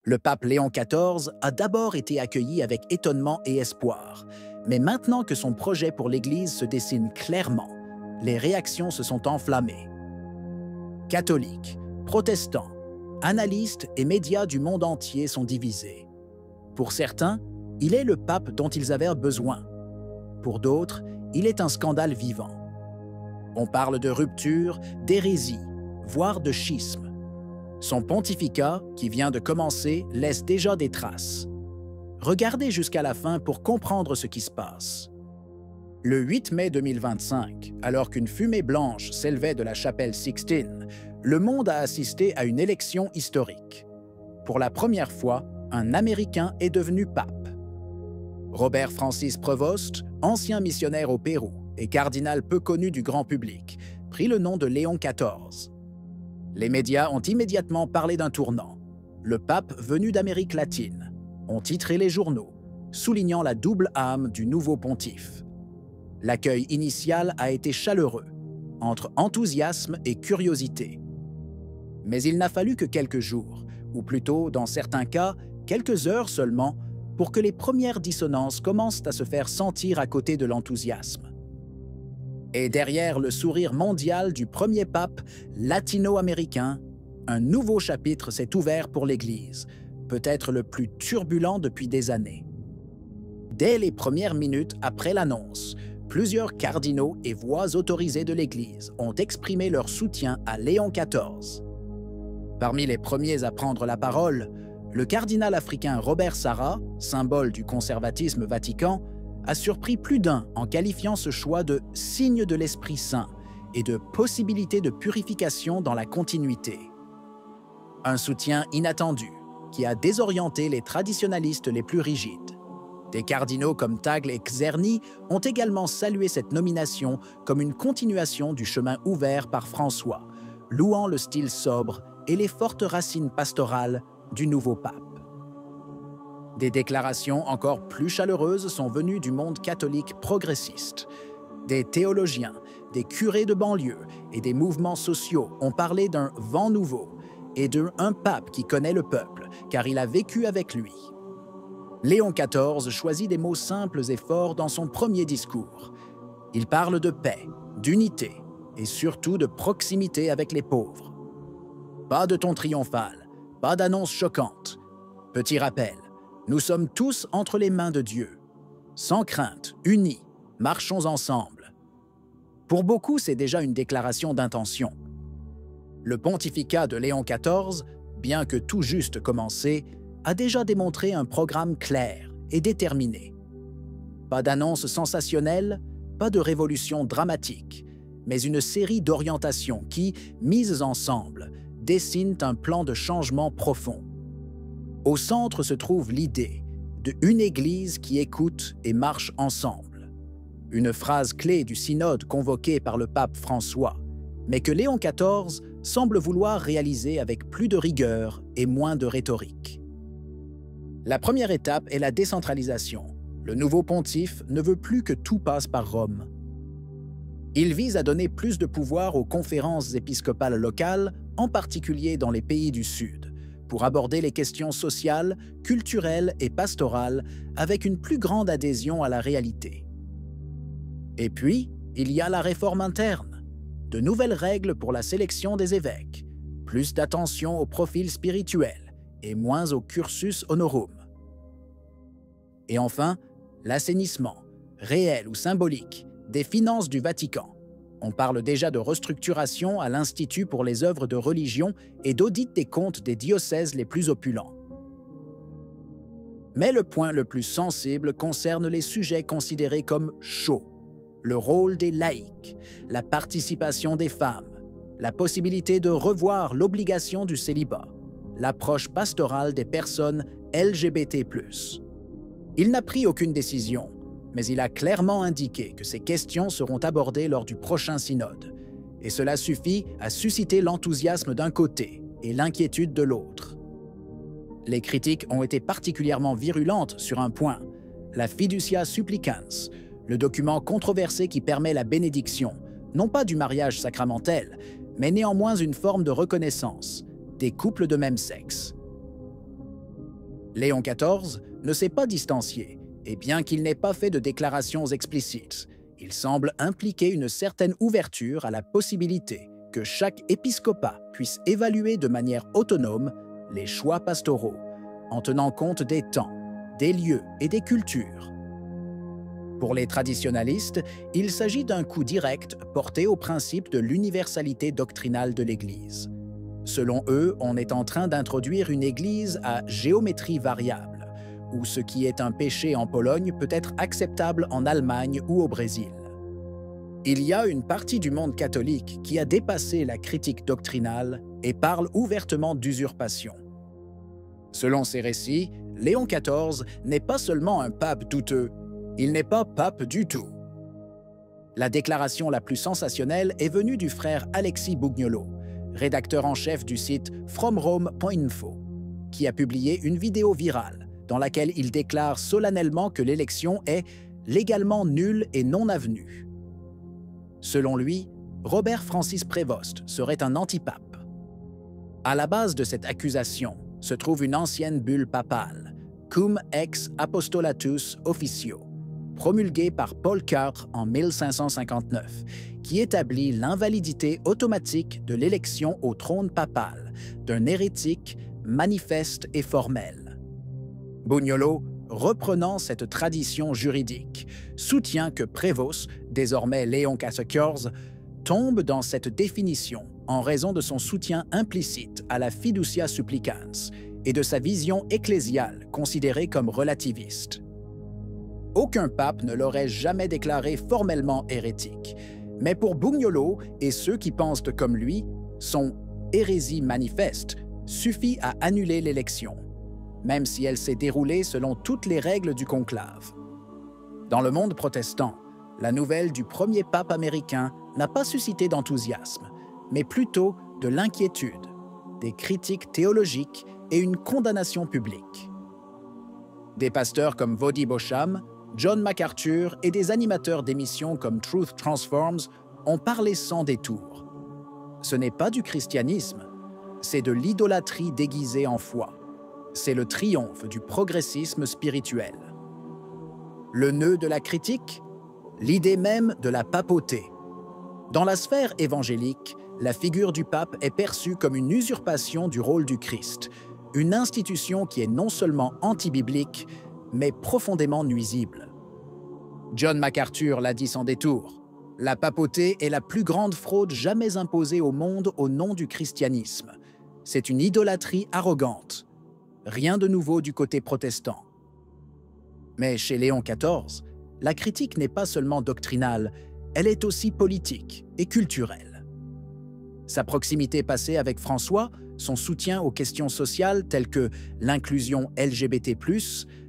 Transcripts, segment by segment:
Le pape Léon XIV a d'abord été accueilli avec étonnement et espoir, mais maintenant que son projet pour l'Église se dessine clairement, les réactions se sont enflammées. Catholiques, protestants, analystes et médias du monde entier sont divisés. Pour certains, il est le pape dont ils avaient besoin. Pour d'autres, il est un scandale vivant. On parle de rupture, d'hérésie, voire de schisme. Son pontificat, qui vient de commencer, laisse déjà des traces. Regardez jusqu'à la fin pour comprendre ce qui se passe. Le 8 mai 2025, alors qu'une fumée blanche s'élevait de la chapelle Sixtine, le monde a assisté à une élection historique. Pour la première fois, un Américain est devenu pape. Robert Francis Prevost, ancien missionnaire au Pérou et cardinal peu connu du grand public, prit le nom de Léon XIV. Les médias ont immédiatement parlé d'un tournant. Le pape venu d'Amérique latine, ont titré les journaux, soulignant la double âme du nouveau pontife. L'accueil initial a été chaleureux, entre enthousiasme et curiosité. Mais il n'a fallu que quelques jours, ou plutôt, dans certains cas, quelques heures seulement, pour que les premières dissonances commencent à se faire sentir à côté de l'enthousiasme. Et derrière le sourire mondial du premier pape latino-américain, un nouveau chapitre s'est ouvert pour l'Église, peut-être le plus turbulent depuis des années. Dès les premières minutes après l'annonce, plusieurs cardinaux et voix autorisées de l'Église ont exprimé leur soutien à Léon XIV. Parmi les premiers à prendre la parole, le cardinal africain Robert Sarah, symbole du conservatisme vatican, a surpris plus d'un en qualifiant ce choix de « signe de l'Esprit Saint » et de « possibilité de purification dans la continuité ». Un soutien inattendu qui a désorienté les traditionalistes les plus rigides. Des cardinaux comme Tagle et Czerny ont également salué cette nomination comme une continuation du chemin ouvert par François, louant le style sobre et les fortes racines pastorales du nouveau pape. Des déclarations encore plus chaleureuses sont venues du monde catholique progressiste. Des théologiens, des curés de banlieue et des mouvements sociaux ont parlé d'un vent nouveau et d'un pape qui connaît le peuple, car il a vécu avec lui. Léon XIV choisit des mots simples et forts dans son premier discours. Il parle de paix, d'unité et surtout de proximité avec les pauvres. Pas de ton triomphal, pas d'annonce choquante. Petit rappel, nous sommes tous entre les mains de Dieu. Sans crainte, unis, marchons ensemble. Pour beaucoup, c'est déjà une déclaration d'intention. Le pontificat de Léon XIV, bien que tout juste commencé, a déjà démontré un programme clair et déterminé. Pas d'annonce sensationnelle, pas de révolution dramatique, mais une série d'orientations qui, mises ensemble, dessinent un plan de changement profond. Au centre se trouve l'idée d'une Église qui écoute et marche ensemble. Une phrase clé du synode convoqué par le pape François, mais que Léon XIV semble vouloir réaliser avec plus de rigueur et moins de rhétorique. La première étape est la décentralisation. Le nouveau pontife ne veut plus que tout passe par Rome. Il vise à donner plus de pouvoir aux conférences épiscopales locales, en particulier dans les pays du Sud, pour aborder les questions sociales, culturelles et pastorales avec une plus grande adhésion à la réalité. Et puis, il y a la réforme interne, de nouvelles règles pour la sélection des évêques, plus d'attention au profil spirituel et moins au cursus honorum. Et enfin, l'assainissement, réel ou symbolique, des finances du Vatican. On parle déjà de restructuration à l'Institut pour les œuvres de religion et d'audit des comptes des diocèses les plus opulents. Mais le point le plus sensible concerne les sujets considérés comme chauds. Le rôle des laïcs, la participation des femmes, la possibilité de revoir l'obligation du célibat, l'approche pastorale des personnes LGBT+. Il n'a pris aucune décision, mais il a clairement indiqué que ces questions seront abordées lors du prochain synode, et cela suffit à susciter l'enthousiasme d'un côté et l'inquiétude de l'autre. Les critiques ont été particulièrement virulentes sur un point, la Fiducia Supplicans, le document controversé qui permet la bénédiction, non pas du mariage sacramentel, mais néanmoins une forme de reconnaissance des couples de même sexe. Léon XIV ne s'est pas distancié, et bien qu'il n'ait pas fait de déclarations explicites, il semble impliquer une certaine ouverture à la possibilité que chaque épiscopat puisse évaluer de manière autonome les choix pastoraux, en tenant compte des temps, des lieux et des cultures. Pour les traditionalistes, il s'agit d'un coup direct porté au principe de l'universalité doctrinale de l'Église. Selon eux, on est en train d'introduire une Église à géométrie variable, où ce qui est un péché en Pologne peut être acceptable en Allemagne ou au Brésil. Il y a une partie du monde catholique qui a dépassé la critique doctrinale et parle ouvertement d'usurpation. Selon ces récits, Léon XIV n'est pas seulement un pape douteux, il n'est pas pape du tout. La déclaration la plus sensationnelle est venue du frère Alexis Bougnolo, rédacteur en chef du site fromrome.info, qui a publié une vidéo virale dans laquelle il déclare solennellement que l'élection est légalement nulle et non avenue. Selon lui, Robert Francis Prévost serait un antipape. À la base de cette accusation se trouve une ancienne bulle papale, Cum ex Apostolatus Officio, promulguée par Paul IV en 1559, qui établit l'invalidité automatique de l'élection au trône papal d'un hérétique manifeste et formel. Bougnolo, reprenant cette tradition juridique, soutient que Prévost, désormais Léon XIV, tombe dans cette définition en raison de son soutien implicite à la fiducia supplicans et de sa vision ecclésiale considérée comme relativiste. Aucun pape ne l'aurait jamais déclaré formellement hérétique, mais pour Bougnolo et ceux qui pensent comme lui, son « hérésie manifeste » suffit à annuler l'élection, même si elle s'est déroulée selon toutes les règles du conclave. Dans le monde protestant, la nouvelle du premier pape américain n'a pas suscité d'enthousiasme, mais plutôt de l'inquiétude, des critiques théologiques et une condamnation publique. Des pasteurs comme Voddie Baucham, John MacArthur et des animateurs d'émissions comme Truth Transforms ont parlé sans détour. Ce n'est pas du christianisme, c'est de l'idolâtrie déguisée en foi. C'est le triomphe du progressisme spirituel. Le nœud de la critique? L'idée même de la papauté. Dans la sphère évangélique, la figure du pape est perçue comme une usurpation du rôle du Christ, une institution qui est non seulement anti-biblique, mais profondément nuisible. John MacArthur l'a dit sans détour, la papauté est la plus grande fraude jamais imposée au monde au nom du christianisme. C'est une idolâtrie arrogante. Rien de nouveau du côté protestant. Mais chez Léon XIV, la critique n'est pas seulement doctrinale, elle est aussi politique et culturelle. Sa proximité passée avec François, son soutien aux questions sociales telles que l'inclusion LGBT+,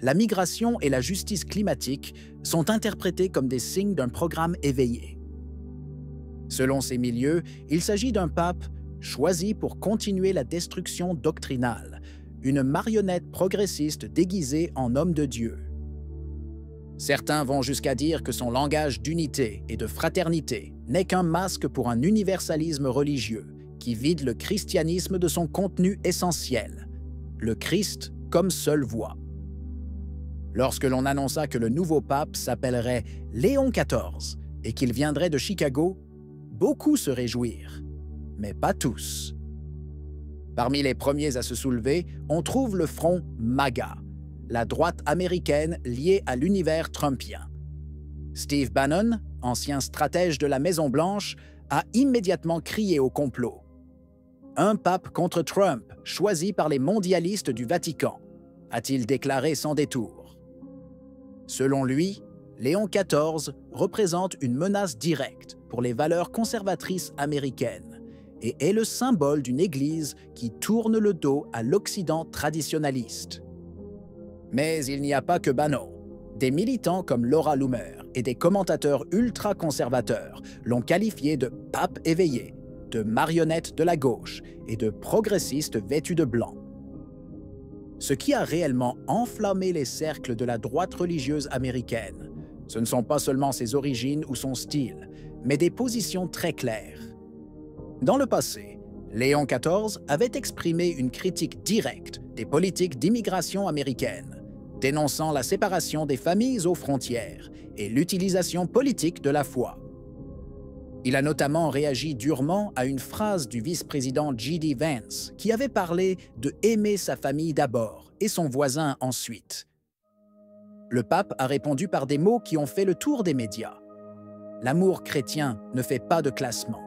la migration et la justice climatique sont interprétés comme des signes d'un programme éveillé. Selon ces milieux, il s'agit d'un pape choisi pour continuer la destruction doctrinale, une marionnette progressiste déguisée en homme de Dieu. Certains vont jusqu'à dire que son langage d'unité et de fraternité n'est qu'un masque pour un universalisme religieux qui vide le christianisme de son contenu essentiel, le Christ comme seule voie. Lorsque l'on annonça que le nouveau pape s'appellerait Léon XIV et qu'il viendrait de Chicago, beaucoup se réjouirent, mais pas tous. Parmi les premiers à se soulever, on trouve le front MAGA, la droite américaine liée à l'univers trumpien. Steve Bannon, ancien stratège de la Maison-Blanche, a immédiatement crié au complot. Un pape contre Trump, choisi par les mondialistes du Vatican, a-t-il déclaré sans détour. Selon lui, Léon XIV représente une menace directe pour les valeurs conservatrices américaines et est le symbole d'une Église qui tourne le dos à l'Occident traditionnaliste. Mais il n'y a pas que Bannon. Des militants comme Laura Loomer et des commentateurs ultra-conservateurs l'ont qualifié de « pape éveillé », de marionnette de la gauche et de progressiste vêtu de blanc. Ce qui a réellement enflammé les cercles de la droite religieuse américaine, ce ne sont pas seulement ses origines ou son style, mais des positions très claires. Dans le passé, Léon XIV avait exprimé une critique directe des politiques d'immigration américaine, dénonçant la séparation des familles aux frontières et l'utilisation politique de la foi. Il a notamment réagi durement à une phrase du vice-président J.D. Vance qui avait parlé de « aimer sa famille d'abord et son voisin ensuite ». Le pape a répondu par des mots qui ont fait le tour des médias. L'amour chrétien ne fait pas de classement.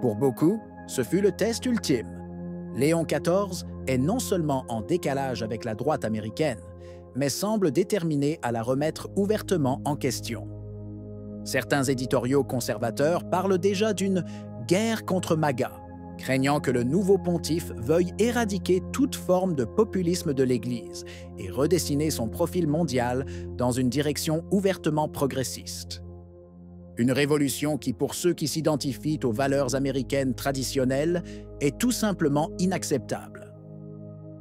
Pour beaucoup, ce fut le test ultime. Léon XIV est non seulement en décalage avec la droite américaine, mais semble déterminé à la remettre ouvertement en question. Certains éditoriaux conservateurs parlent déjà d'une « guerre contre MAGA », craignant que le nouveau pontife veuille éradiquer toute forme de populisme de l'Église et redessiner son profil mondial dans une direction ouvertement progressiste. Une révolution qui, pour ceux qui s'identifient aux valeurs américaines traditionnelles, est tout simplement inacceptable.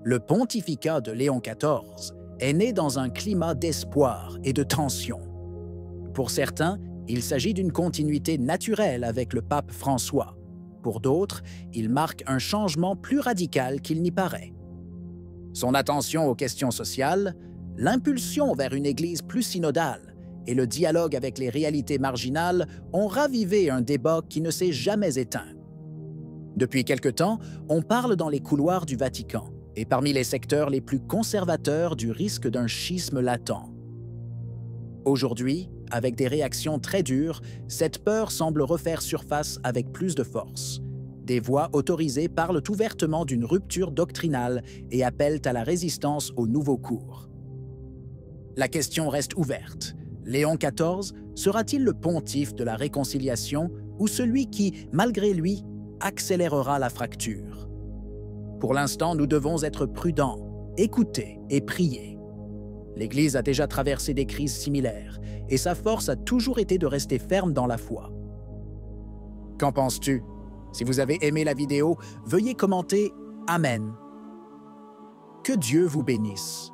Le pontificat de Léon XIV est né dans un climat d'espoir et de tension. Pour certains, il s'agit d'une continuité naturelle avec le pape François. Pour d'autres, il marque un changement plus radical qu'il n'y paraît. Son attention aux questions sociales, l'impulsion vers une Église plus synodale et le dialogue avec les réalités marginales ont ravivé un débat qui ne s'est jamais éteint. Depuis quelque temps, on parle dans les couloirs du Vatican et parmi les secteurs les plus conservateurs du risque d'un schisme latent. Aujourd'hui, avec des réactions très dures, cette peur semble refaire surface avec plus de force. Des voix autorisées parlent ouvertement d'une rupture doctrinale et appellent à la résistance aux nouveaux cours. La question reste ouverte. Léon XIV sera-t-il le pontife de la réconciliation ou celui qui, malgré lui, accélérera la fracture? Pour l'instant, nous devons être prudents, écouter et prier. L'Église a déjà traversé des crises similaires et sa force a toujours été de rester ferme dans la foi. Qu'en penses-tu? Si vous avez aimé la vidéo, veuillez commenter « Amen ». Que Dieu vous bénisse.